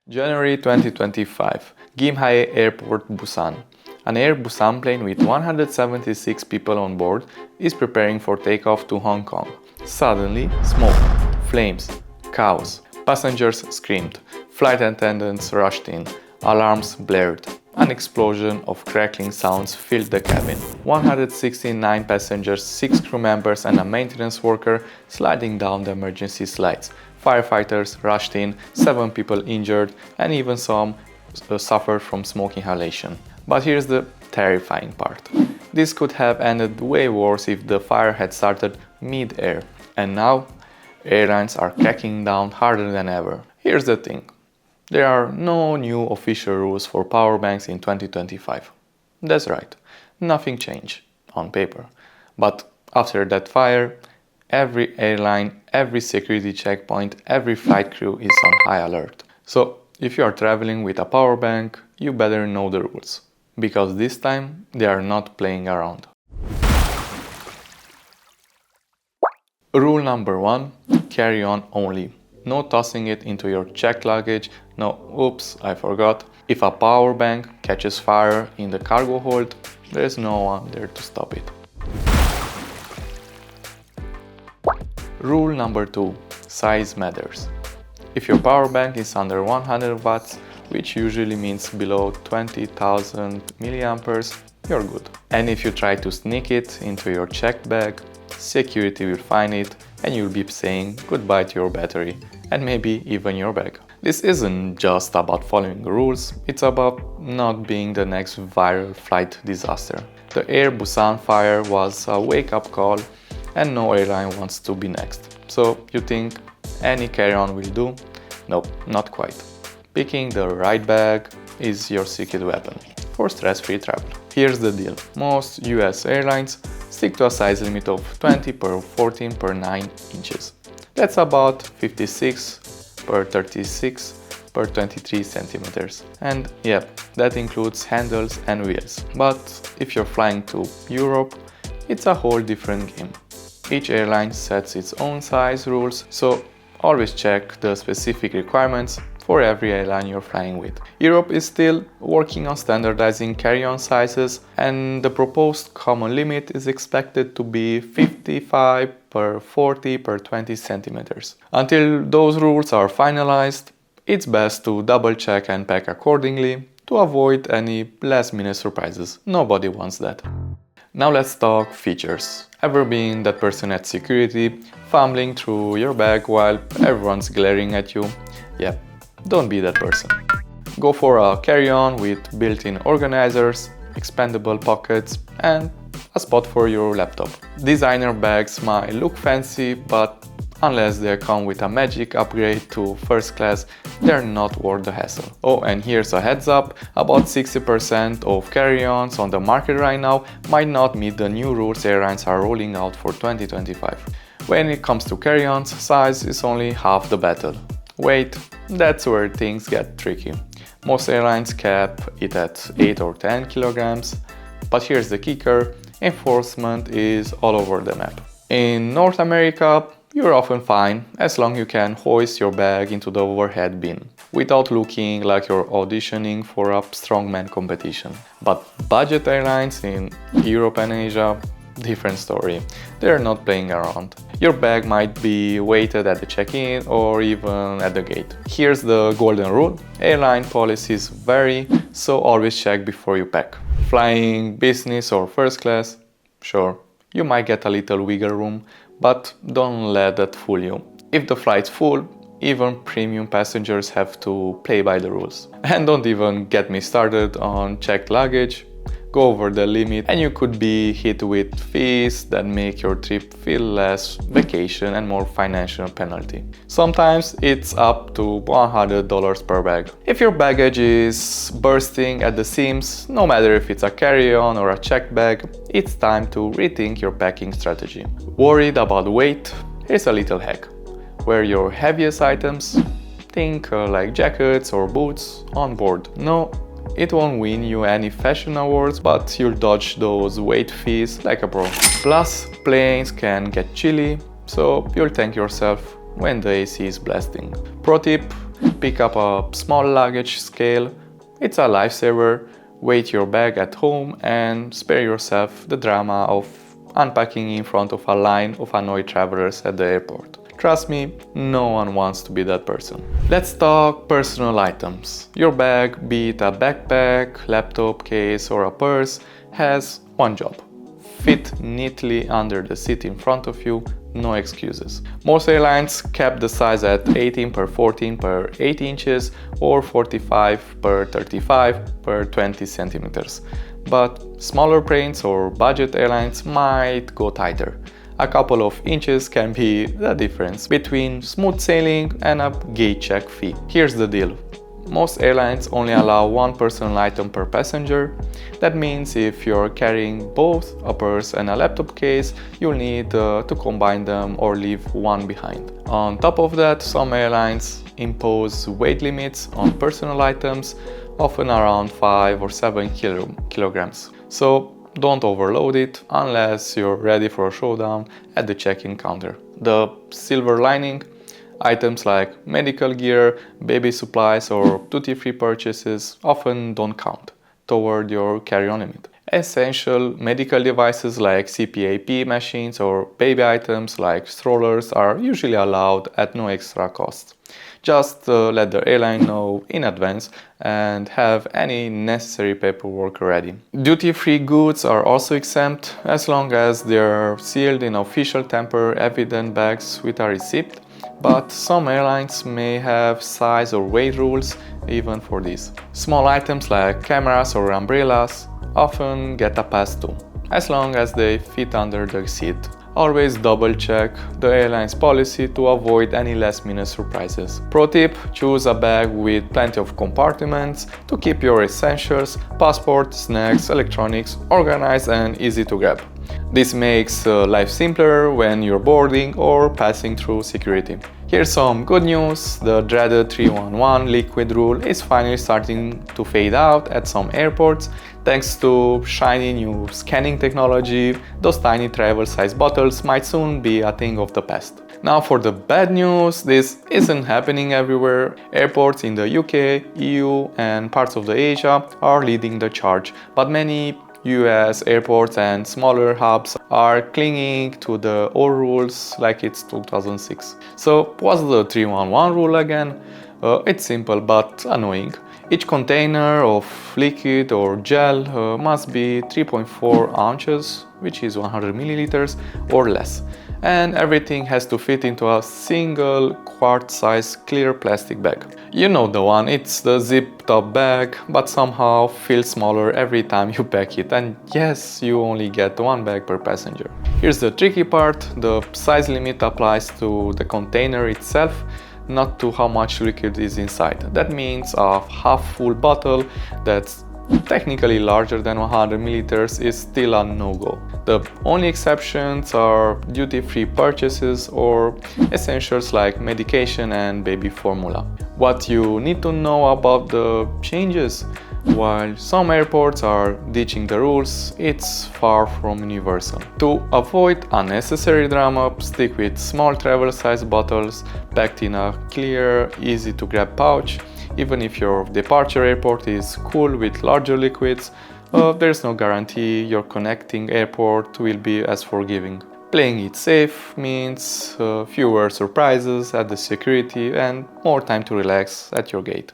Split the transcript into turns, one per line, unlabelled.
January 2025, Gimhae Airport, Busan. An Air Busan plane with 176 people on board is preparing for takeoff to Hong Kong. Suddenly, smoke, flames, chaos. Passengers screamed, flight attendants rushed in, alarms blared. An explosion of crackling sounds filled the cabin. 169 passengers, 6 crew members and a maintenance worker sliding down the emergency slides. Firefighters rushed in, 7 people injured, and even some suffered from smoke inhalation. But here's the terrifying part. This could have ended way worse if the fire had started mid-air. And now, airlines are cracking down harder than ever. Here's the thing. There are no new official rules for power banks in 2025. That's right, nothing changed on paper. But after that fire, every airline, every security checkpoint, every flight crew is on high alert. So if you are traveling with a power bank, you better know the rules, because this time they are not playing around. Rule number 1, carry on only. No tossing it into your checked luggage, no oops, I forgot. If a power bank catches fire in the cargo hold, there's no one there to stop it. Rule number 2, size matters. If your power bank is under 100 watts, which usually means below 20,000 milliamperes, you're good. And if you try to sneak it into your checked bag, security will find it and you'll be saying goodbye to your battery and maybe even your bag. This isn't just about following the rules, it's about not being the next viral flight disaster. The Air Busan fire was a wake-up call and no airline wants to be next. So you think any carry-on will do? Nope, not quite. Picking the right bag is your secret weapon for stress-free travel. Here's the deal. Most US airlines stick to a size limit of 20 per 14 per 9 inches. That's about 56 per 36 per 23 centimeters. And yeah, that includes handles and wheels. But if you're flying to Europe, it's a whole different game. Each airline sets its own size rules, so always check the specific requirements for every airline you're flying with. Europe is still working on standardizing carry-on sizes, and the proposed common limit is expected to be 55 per 40 per 20 centimeters. Until those rules are finalized, it's best to double check and pack accordingly to avoid any last-minute surprises. Nobody wants that. Now let's talk features. Ever been that person at security, fumbling through your bag while everyone's glaring at you? Yeah, don't be that person. Go for a carry-on with built-in organizers, expandable pockets, and a spot for your laptop. Designer bags might look fancy, but unless they come with a magic upgrade to first class, they're not worth the hassle. Oh, and here's a heads up, about 60% of carry-ons on the market right now might not meet the new rules airlines are rolling out for 2025. When it comes to carry-ons, size is only half the battle. Weight, that's where things get tricky. Most airlines cap it at 8 or 10 kilograms, but here's the kicker, enforcement is all over the map. In North America, you're often fine as long as you can hoist your bag into the overhead bin without looking like you're auditioning for a strongman competition. But budget airlines in Europe and Asia, different story. They're not playing around. Your bag might be weighted at the check-in or even at the gate. Here's the golden rule. Airline policies vary, so always check before you pack. Flying business or first class? Sure, you might get a little wiggle room, but don't let that fool you. If the flight's full, even premium passengers have to play by the rules. And don't even get me started on checked luggage. Go over the limit and you could be hit with fees that make your trip feel less vacation and more financial penalty. Sometimes it's up to $100 per bag. If your baggage is bursting at the seams, no matter if it's a carry-on or a checked bag, it's time to rethink your packing strategy. Worried about weight? Here's a little hack. Wear your heaviest items, think like jackets or boots, on board. No, it won't win you any fashion awards, but you'll dodge those weight fees like a pro. Plus, planes can get chilly, so you'll thank yourself when the AC is blasting. Pro tip, Pick up a small luggage scale. It's a lifesaver. Weight your bag at home and spare yourself the drama of unpacking in front of a line of annoyed travelers at the airport. Trust me, no one wants to be that person. Let's talk personal items. Your bag, be it a backpack, laptop case or a purse, has one job. Fit neatly under the seat in front of you, no excuses. Most airlines cap the size at 18 per 14 per 8 inches or 45 per 35 per 20 centimeters. But smaller planes or budget airlines might go tighter. A couple of inches can be the difference between smooth sailing and a gate check fee. Here's the deal. Most airlines only allow one personal item per passenger. That means if you're carrying both a purse and a laptop case, you'll need to combine them or leave one behind. On top of that, some airlines impose weight limits on personal items, often around 5 or 7 kilograms. So don't overload it unless you're ready for a showdown at the check-in counter. The silver lining: items like medical gear, baby supplies or duty-free purchases often don't count toward your carry-on limit. Essential medical devices like CPAP machines or baby items like strollers are usually allowed at no extra cost. Just let the airline know in advance and have any necessary paperwork ready. Duty-free goods are also exempt as long as they're sealed in official tamper-evident bags with a receipt, but some airlines may have size or weight rules even for these. Small items like cameras or umbrellas often get a pass too, as long as they fit under the seat. Always double check the airline's policy to avoid any last-minute surprises. Pro tip: choose a bag with plenty of compartments to keep your essentials, passport, snacks, electronics organized and easy to grab. This makes life simpler when you're boarding or passing through security. Here's some good news: the dreaded 311 liquid rule is finally starting to fade out at some airports. Thanks to shiny new scanning technology, those tiny travel-sized bottles might soon be a thing of the past. Now for the bad news: this isn't happening everywhere. Airports in the UK, EU and parts of the Asia are leading the charge, but many US airports and smaller hubs are clinging to the old rules like it's 2006. So what's the 311 rule again? It's simple but annoying. Each container of liquid or gel must be 3.4 ounces, which is 100 milliliters or less. And everything has to fit into a single quart-size clear plastic bag. You know the one, it's the zip-top bag, but somehow feels smaller every time you pack it. And yes, you only get one bag per passenger. Here's the tricky part: the size limit applies to the container itself, not to how much liquid is inside. That means a half-full bottle that's technically larger than 100 milliliters is still a no-go. The only exceptions are duty-free purchases or essentials like medication and baby formula. What you need to know about the changes: while some airports are ditching the rules, it's far from universal. To avoid unnecessary drama, stick with small travel-sized bottles packed in a clear, easy-to-grab pouch. Even if your departure airport is cool with larger liquids, there's no guarantee your connecting airport will be as forgiving. Playing it safe means fewer surprises at the security and more time to relax at your gate.